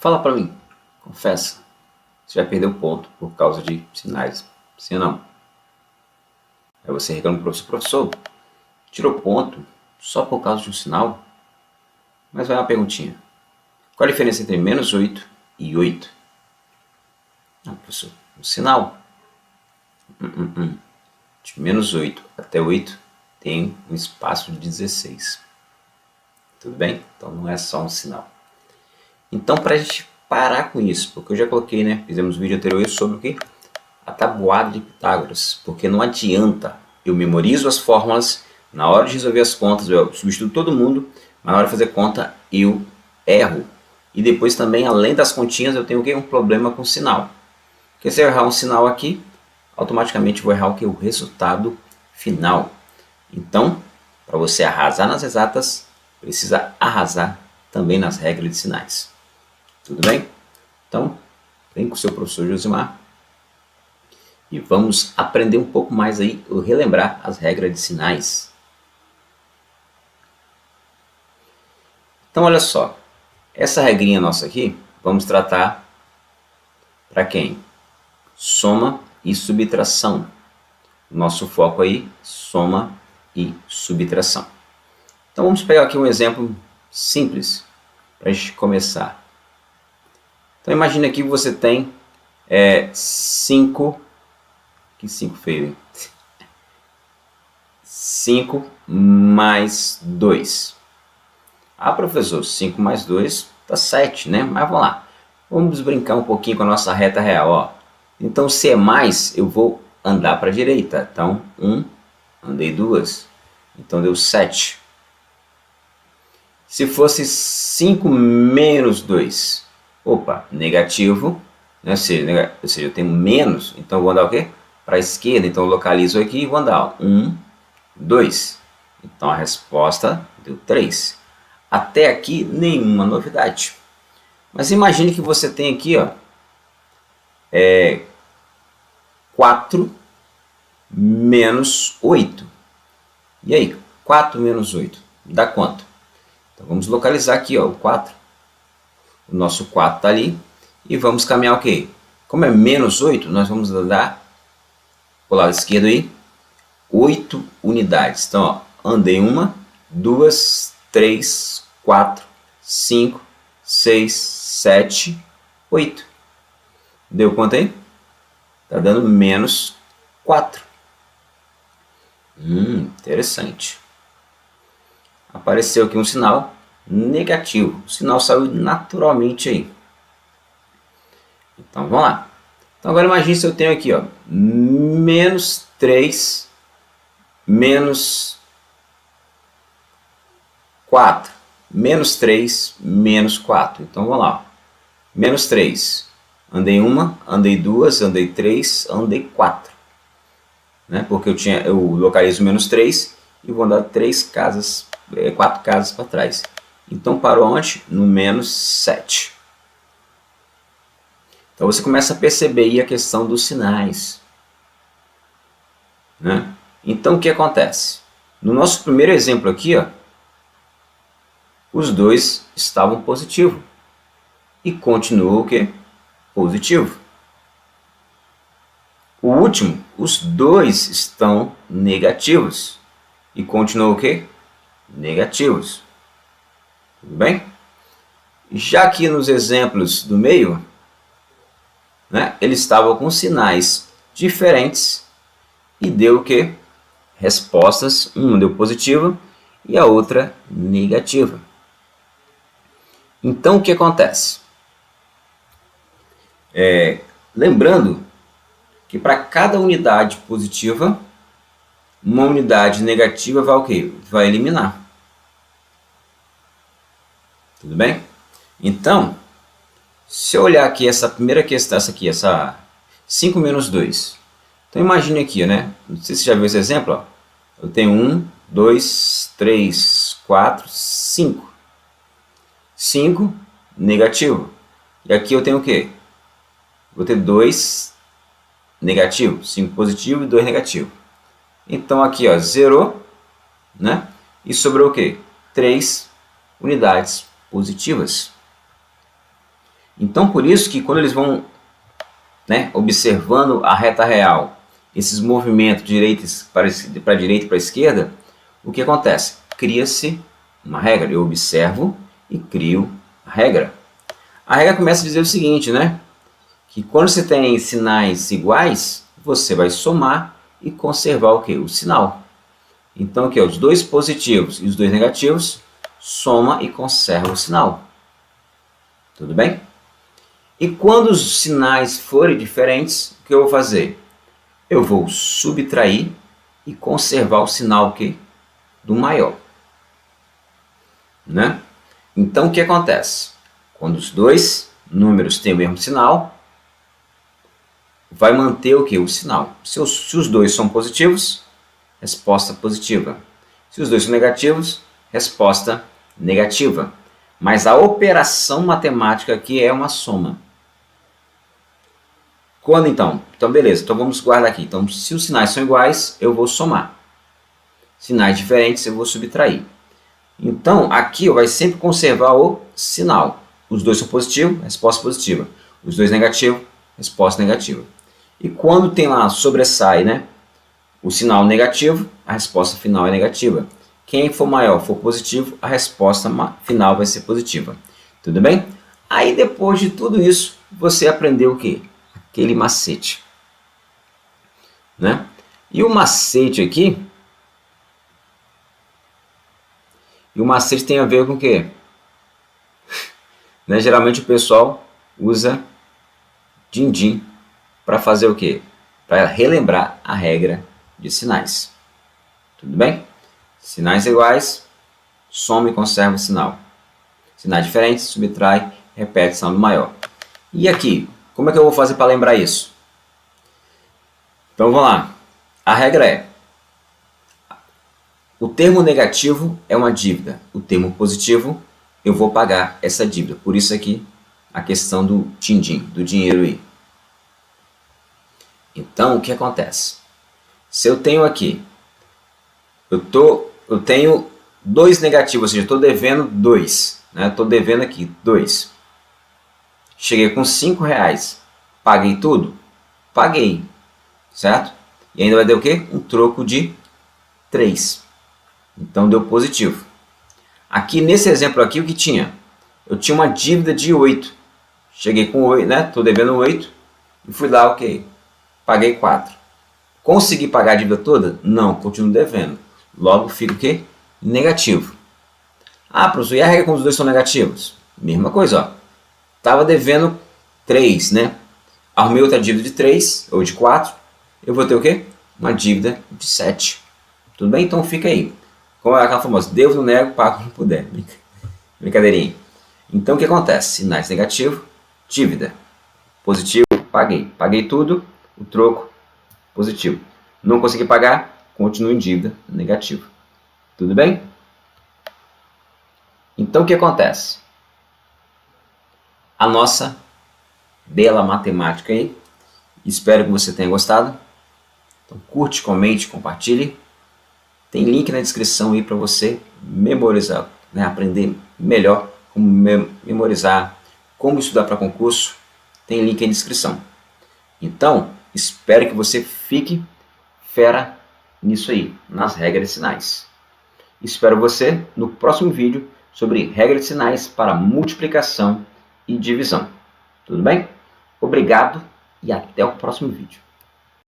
Fala pra mim, confessa, você já perdeu ponto por causa de sinais, sim ou não? Aí você reclama pro professor, tirou ponto só por causa de um sinal? Mas vai uma perguntinha, qual a diferença entre menos 8 e 8? Ah, professor, um sinal. De menos 8 até 8 tem um espaço de 16. Tudo bem? Então não é só um sinal. Então, para a gente parar com isso, porque eu já coloquei, né? Fizemos um vídeo anterior sobre o quê? A tabuada de Pitágoras. Porque não adianta, eu memorizo as fórmulas, na hora de resolver as contas, eu substituo todo mundo, mas na hora de fazer conta eu erro. E depois também, além das continhas, eu tenho o quê? Um problema com o sinal. Porque se eu errar um sinal aqui, automaticamente vou errar o que? O resultado final. Então, para você arrasar nas exatas, precisa arrasar também nas regras de sinais. Tudo bem? Então, vem com o seu professor Josimar e vamos aprender um pouco mais aí, relembrar as regras de sinais. Então, olha só, essa regrinha nossa aqui, vamos tratar para quem? Soma e subtração. Nosso foco aí, soma e subtração. Então, vamos pegar aqui um exemplo simples para a gente começar. Então, imagine aqui que você tem 5... Que 5 feio, hein? 5 mais 2. Ah, professor, 5 mais 2 dá 7, né? Mas vamos lá. Vamos brincar um pouquinho com a nossa reta real, ó. Então, se é mais, eu vou andar para a direita. Então, 1, andei 2. Então, deu 7. Se fosse 5 menos 2, opa, negativo, né? Ou seja, eu tenho menos, então eu vou andar o quê? Para a esquerda, então eu localizo aqui e vou andar 1, 2. Então a resposta deu 3. Até aqui nenhuma novidade. Mas imagine que você tem aqui, ó, 4 menos 8. E aí, 4 menos 8 dá quanto? Então vamos localizar aqui, ó, o 4. O nosso 4 está ali. E vamos caminhar o quê? Como é menos 8, nós vamos andar para o lado esquerdo aí, 8 unidades. Então, ó, andei 1, 2, 3, 4, 5, 6, 7, 8. Deu quanto aí? Está dando menos 4. Interessante. Apareceu aqui um sinal negativo. O sinal saiu naturalmente aí. Então, vamos lá. Então, agora imagine se eu tenho aqui, ó, menos 3, menos 4, menos 3, menos 4. Então, vamos lá. Menos 3. Andei 1, andei 2, andei 3, andei 4. Né? Porque eu localizo menos 3 e vou andar 4 casas para trás. Então, parou onde? No menos 7. Então, você começa a perceber aí a questão dos sinais. Né? Então, o que acontece? No nosso primeiro exemplo aqui, ó, os dois estavam positivos. E continuou o quê? Positivo. O último, os dois estão negativos. E continuou o quê? Negativos. Tudo bem? Já que nos exemplos do meio, né, ele estava com sinais diferentes e deu o quê? Respostas, uma deu positiva e a outra negativa. Então, o que acontece? Lembrando que para cada unidade positiva, uma unidade negativa vai o quê? Vai eliminar. Tudo bem? Então, se eu olhar aqui essa primeira questão, essa 5 menos 2. Então, imagine aqui, né? Não sei se você já viu esse exemplo. Ó. Eu tenho 1, 2, 3, 4, 5. 5 negativo. E aqui eu tenho o quê? Vou ter 2 negativo, 5 positivo e 2 negativo. Então aqui, ó, zerou, né? E sobrou o quê? 3 unidades positivas. Então, por isso que quando eles vão, né, observando a reta real, esses movimentos para a direita e para a esquerda, o que acontece? Cria-se uma regra. Eu observo e crio a regra. A regra começa a dizer o seguinte, né? Que quando você tem sinais iguais, você vai somar e conservar o quê? O sinal. Então, o que? Os dois positivos e os dois negativos, soma e conserva o sinal. Tudo bem? E quando os sinais forem diferentes, o que eu vou fazer? Eu vou subtrair e conservar o sinal o quê? Do maior. Né? Então, o que acontece? Quando os dois números têm o mesmo sinal, vai manter o que? O sinal. Se os dois são positivos, resposta positiva. Se os dois são negativos, resposta negativa. Mas a operação matemática aqui é uma soma. Quando então? Então beleza, então vamos guardar aqui. Então se os sinais são iguais, eu vou somar. Sinais diferentes eu vou subtrair. Então aqui vai sempre conservar o sinal. Os dois são positivos, resposta positiva. Os dois negativos, resposta negativa. E quando tem lá, sobressai, né, o sinal negativo, a resposta final é negativa. Quem for maior, for positivo, a resposta final vai ser positiva. Tudo bem? Aí depois de tudo isso, você aprendeu o quê? Aquele macete. Né? E o macete aqui, tem a ver com o quê? Né? Geralmente o pessoal usa din-din para fazer o quê? Para relembrar a regra de sinais. Tudo bem? Sinais iguais, soma e conserva o sinal. Sinais diferentes, subtrai, repete o sinal do maior. E aqui, como é que eu vou fazer para lembrar isso? Então vamos lá. A regra é: o termo negativo é uma dívida. O termo positivo, eu vou pagar essa dívida. Por isso aqui, a questão do din-din, do dinheiro aí. Então, o que acontece? Se eu tenho aqui, eu tenho 2 negativos, ou seja, eu estou devendo 2. Né? Estou devendo aqui 2. Cheguei com 5 reais. Paguei tudo? Paguei. Certo? E ainda vai dar o quê? Um troco de 3. Então deu positivo. Aqui nesse exemplo aqui, o que tinha? Eu tinha uma dívida de 8. Cheguei com 8, né? Estou devendo 8. E fui lá, ok. Paguei 4. Consegui pagar a dívida toda? Não, continuo devendo. Logo fica o quê? Negativo. Ah, professor, e a regra quando os dois são negativos? Mesma coisa, ó. Estava devendo 3, né? Arrumei outra dívida de 3 ou de 4. Eu vou ter o quê? Uma dívida de 7. Tudo bem? Então fica aí. Como é aquela famosa, devo, não nego, pago não puder. Brincadeirinha. Então o que acontece? Sinais negativo, dívida. Positivo, paguei. Paguei tudo, o troco, positivo. Não consegui pagar, continuo em dívida, negativo. Tudo bem? Então o que acontece? A nossa bela matemática aí. Espero que você tenha gostado. Então curte, comente, compartilhe. Tem link na descrição aí para você memorizar, né? Aprender melhor como memorizar, como estudar para concurso. Tem link aí na descrição. Então, espero que você fique fera nisso aí, nas regras de sinais. Espero você no próximo vídeo sobre regras de sinais para multiplicação e divisão. Tudo bem? Obrigado e até o próximo vídeo.